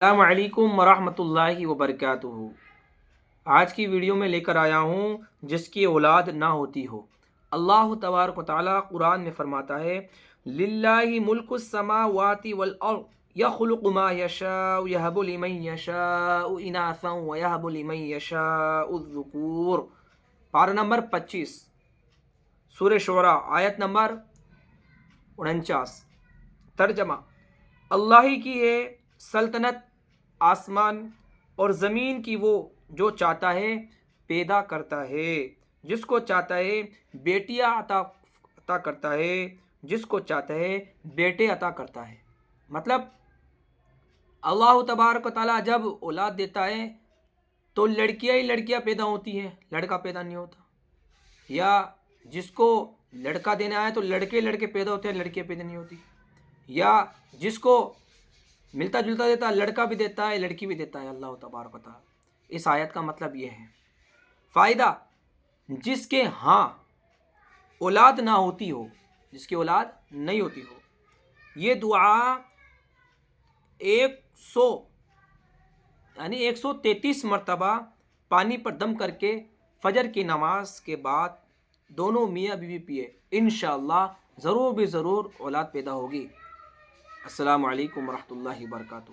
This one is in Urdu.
السلام علیکم ورحمۃ اللہ وبرکاتہ۔ آج کی ویڈیو میں لے کر آیا ہوں جس کی اولاد نہ ہوتی ہو۔ اللہ تبارک و تعالیٰ قرآن میں فرماتا ہے للہ ملک السماوات والارض یخلق ما یشاء یہب لمن یشاء اناثا ویہب لمن یشاء الذکور۔ پارہ نمبر 25 سورہ شعراء آیت نمبر 49۔ ترجمہ: اللہ ہی کی ہے سلطنت، آسمان اور زمین کی، وہ جو چاہتا ہے پیدا کرتا ہے، جس کو چاہتا ہے بیٹیاں عطا کرتا ہے، جس کو چاہتا ہے بیٹے عطا کرتا ہے۔ مطلب اللہ تبارک و تعالیٰ جب اولاد دیتا ہے تو لڑکیاں ہی لڑکیاں پیدا ہوتی ہیں، لڑکا پیدا نہیں ہوتا، یا جس کو لڑکا دینا ہے تو لڑکے لڑکے پیدا ہوتے ہیں، لڑکیاں پیدا نہیں ہوتی، یا جس کو ملتا جلتا دیتا ہے، لڑکا بھی دیتا ہے لڑکی بھی دیتا ہے اللہ تبارک و تعالیٰ۔ اس آیت کا مطلب یہ ہے۔ فائدہ: جس کے ہاں اولاد نہ ہوتی ہو، جس کی اولاد نہیں ہوتی ہو، یہ دعا 133 مرتبہ پانی پر دم کر کے فجر کی نماز کے بعد دونوں میاں بیوی پیے، انشاءاللہ ضرور بھی ضرور اولاد پیدا ہوگی۔ السلام علیکم ورحمۃ اللہ وبرکاتہ۔